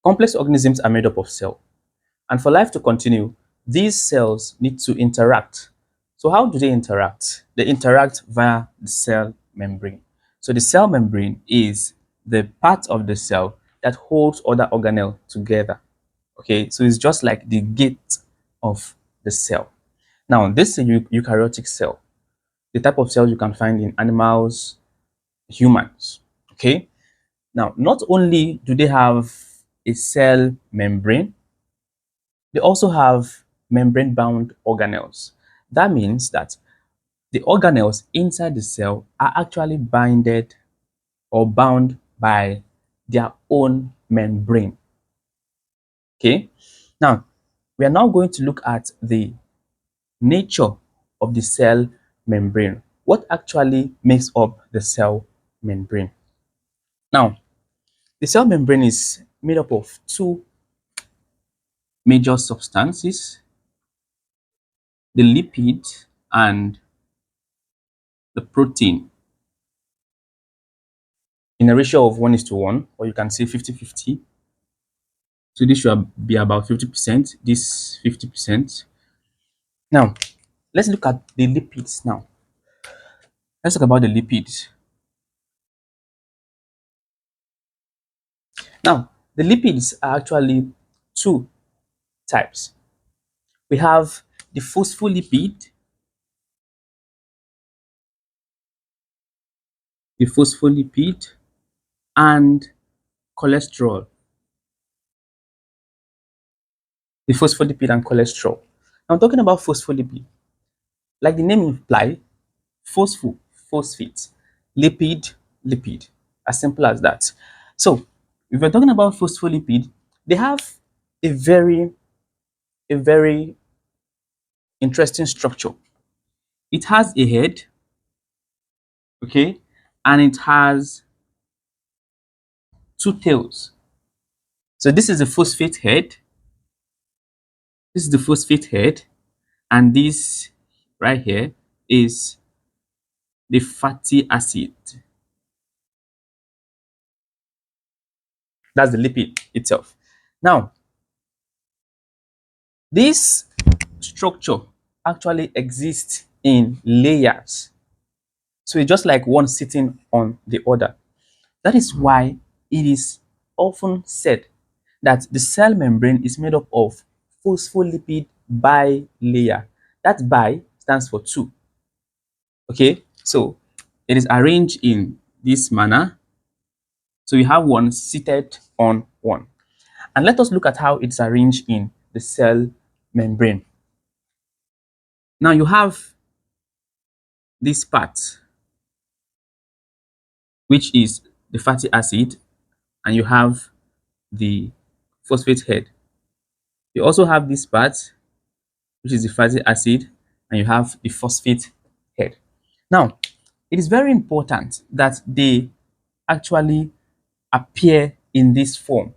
Complex organisms are made up of cells. And for life to continue, these cells need to interact. So how do they interact? They interact via the cell membrane. So the cell membrane is the part of the cell that holds other organelles together. Okay, so it's just like the gate of the cell. Now, this is a eukaryotic cell, the type of cells you can find in animals, humans. Okay, now not only do they have a cell membrane, they also have membrane bound organelles. That means that the organelles inside the cell are actually binded or bound by their own membrane. Okay, now we are now going to look at the nature of the cell membrane. What actually makes up the cell membrane? Now, the cell membrane is made up of two major substances, the lipid and the protein, in a ratio of 1 is to 1, or you can say 50-50. So this should be about 50%, this 50%. Now, let's look at the lipids now. Let's talk about the lipids. Now, the lipids are actually two types. We have the phospholipid and cholesterol. The phospholipid and cholesterol. Now, I'm talking about phospholipid. Like the name implies, phosphate, lipid. As simple as that. So, if we're talking about phospholipid, they have a very interesting structure. It has a head, okay, and it has two tails. So this is the phosphate head. This is the phosphate head, and this right here is the fatty acid. That's the lipid itself. Now, this structure actually exists in layers. So it's just like one sitting on the other. That is why it is often said that the cell membrane is made up of phospholipid bilayer. That bi stands for two. Okay, so it is arranged in this manner. So you have one seated on one. And let us look at how it's arranged in the cell membrane. Now you have this part, which is the fatty acid, and you have the phosphate head. You also have this part, which is the fatty acid, and you have the phosphate head. Now, it is very important that they actually appear in this form.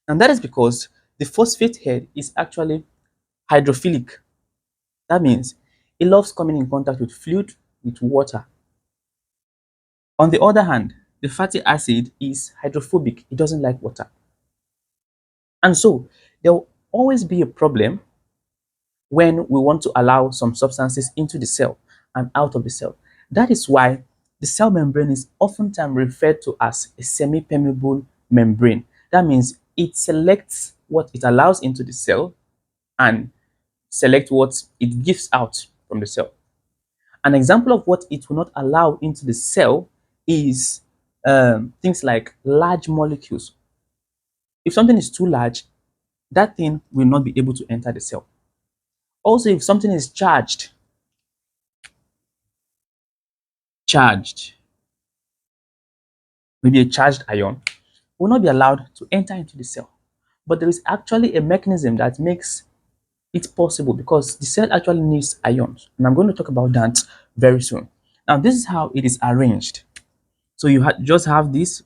And that is because the phosphate head is actually hydrophilic. That means it loves coming in contact with fluid, with water. On the other hand, the fatty acid is hydrophobic. It doesn't like water. And so there will always be a problem when we want to allow some substances into the cell and out of the cell. That is why the cell membrane is oftentimes referred to as a semi-permeable membrane. That means it selects what it allows into the cell and select what it gives out from the cell. An example of what it will not allow into the cell is things like large molecules. If something is too large, that thing will not be able to enter the cell. Also, if something is charged, maybe a charged ion, will not be allowed to enter into the cell. But there is actually a mechanism that makes it possible because the cell actually needs ions. And I'm going to talk about that very soon. Now, this is how it is arranged. So you just have this.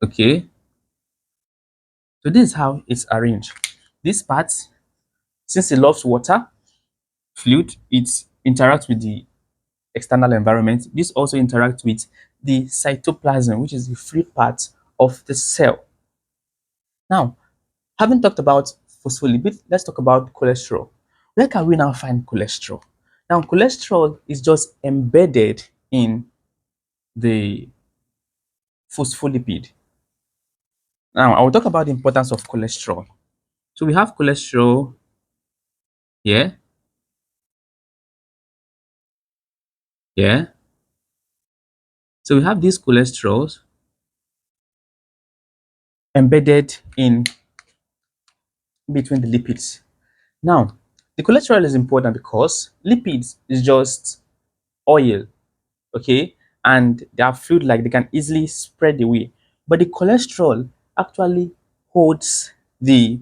Okay. So this is how it's arranged. This part, since it loves water, fluid, it interacts with the external environment, this also interacts with the cytoplasm, which is the free part of the cell. Now, having talked about phospholipid, let's talk about cholesterol. Where can we now find cholesterol? Now, cholesterol is just embedded in the phospholipid. Now, I will talk about the importance of cholesterol. So we have cholesterol here, here. So we have these cholesterols embedded in between the lipids. Now, the cholesterol is important because lipids is just oil, okay, and they are fluid like they can easily spread away. But the cholesterol actually holds the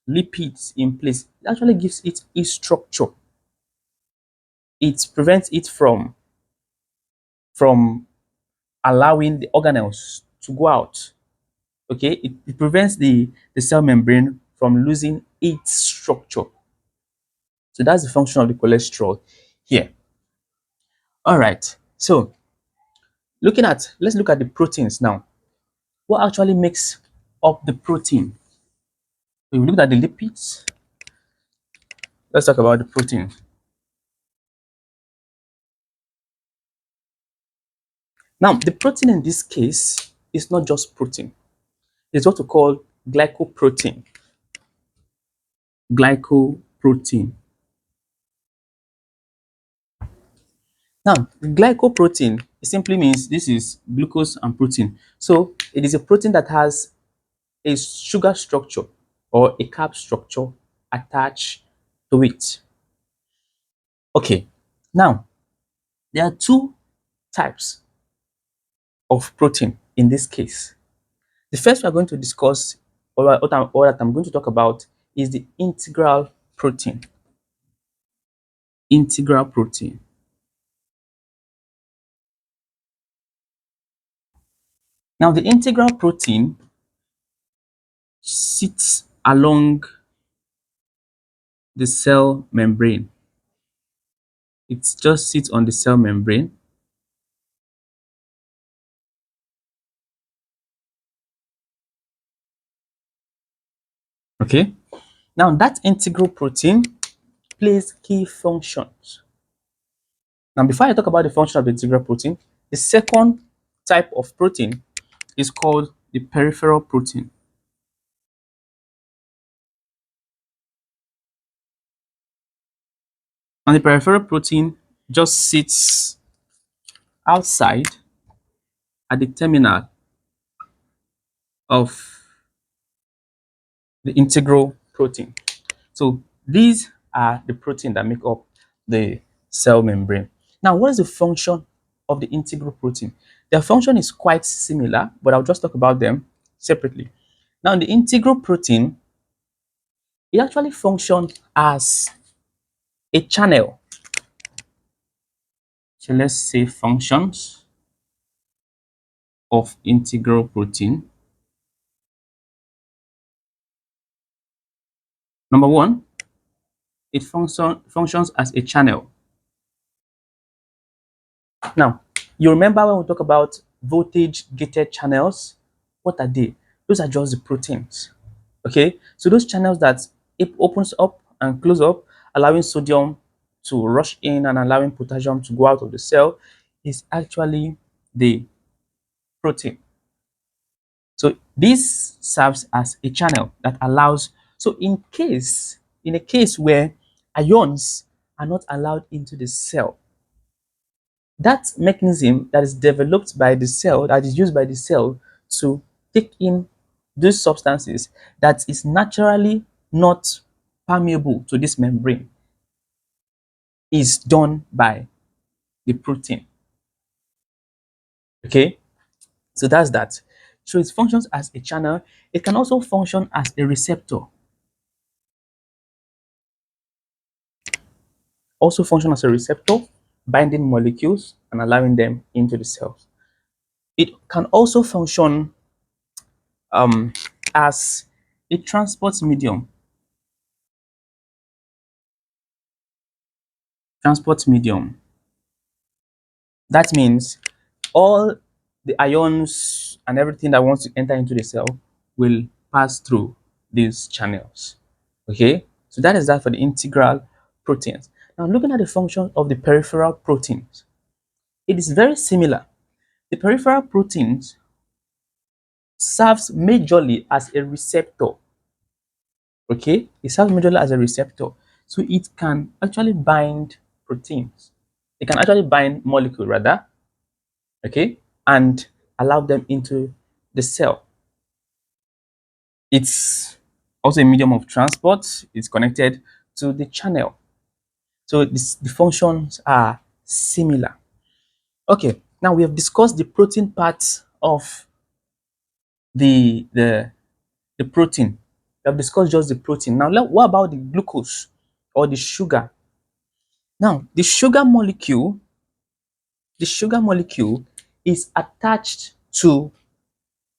lipids in place. It actually gives it a structure. It prevents it from allowing the organelles to go out. Okay, it prevents the cell membrane from losing its structure. So that's the function of the cholesterol here. All right. So let's look at the proteins now. What actually makes up the protein? If we look at the lipids, let's talk about the protein. Now, the protein in this case is not just protein. It's what we call glycoprotein. Glycoprotein. Now, glycoprotein, it simply means this is glucose and protein. So it is a protein that has a sugar structure or a carb structure attached to it. Okay, now there are two types of protein in this case. The first we are going to discuss, or that I'm going to talk about, is the integral protein. Integral protein. Now, the integral protein sits along the cell membrane. It just sits on the cell membrane. Okay. Now, that integral protein plays key functions. Now, before I talk about the function of the integral protein, the second type of protein is called the peripheral protein. And the peripheral protein just sits outside at the terminal of the integral protein. So these are the protein that make up the cell membrane. Now, what is the function of the integral protein? Their function is quite similar, but I'll just talk about them separately. Now, the integral protein, it actually functions as a channel. So let's say functions of integral protein. Number one, it functions as a channel. Now, you remember when we talk about voltage gated channels? What are they? Those are just the proteins. Okay, so those channels that it opens up and close up, allowing sodium to rush in and allowing potassium to go out of the cell, is actually the protein. So this serves as a channel that allows, so in a case where ions are not allowed into the cell, that mechanism that is developed by the cell, that is used by the cell to take in those substances that is naturally not permeable to this membrane, is done by the protein. Okay, so that's that. So it functions as a channel. It can also function as a receptor. Also function as a receptor, binding molecules and allowing them into the cells. It can also function um, as a transport medium. Transport medium. That means all the ions and everything that wants to enter into the cell will pass through these channels. Okay, so that is that for the integral proteins. Now, looking at the function of the peripheral proteins, it is very similar. The peripheral proteins serves majorly as a receptor. Okay, it serves majorly as a receptor, so it can actually bind proteins. It can actually bind molecule rather, okay, and allow them into the cell. It's also a medium of transport. It's connected to the channel. So the functions are similar. Okay, now we have discussed the protein parts of the the protein. We have discussed just the protein. Now, what about the glucose or the sugar? Now, the sugar molecule is attached to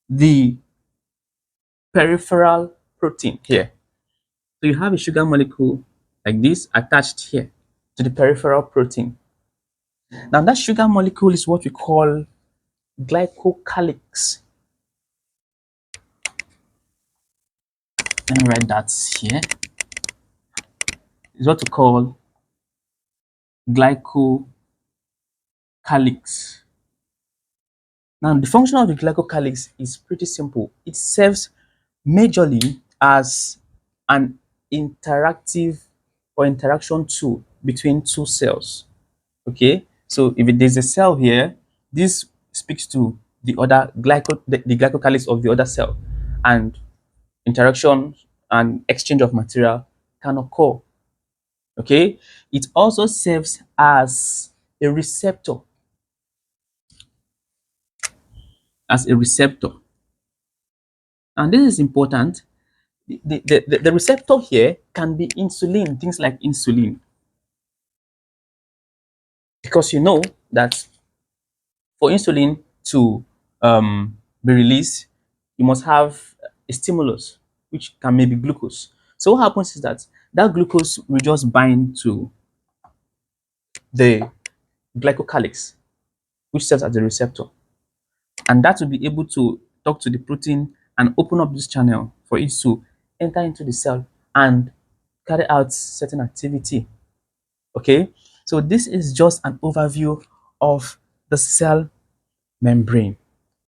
the peripheral protein here. So you have a sugar molecule like this attached here to the peripheral protein. Now that sugar molecule is what we call glycocalyx. Let me write that here. It's what we call glycocalyx. Now the function of the glycocalyx is pretty simple. It serves majorly as an interactive or interaction tool between two cells. Okay, so if there's a cell here, this speaks to the glycocalyx of the other cell, and interaction and exchange of material can occur. Okay, it also serves as a receptor, as a receptor. And this is important. The receptor here can be insulin, things like insulin, because you know that for insulin to be released, you must have a stimulus, which can maybe glucose. So what happens is that that glucose will just bind to the glycocalyx, which serves as a receptor, and that will be able to talk to the protein and open up this channel for it to enter into the cell and carry out certain activity. Okay, so this is just an overview of the cell membrane.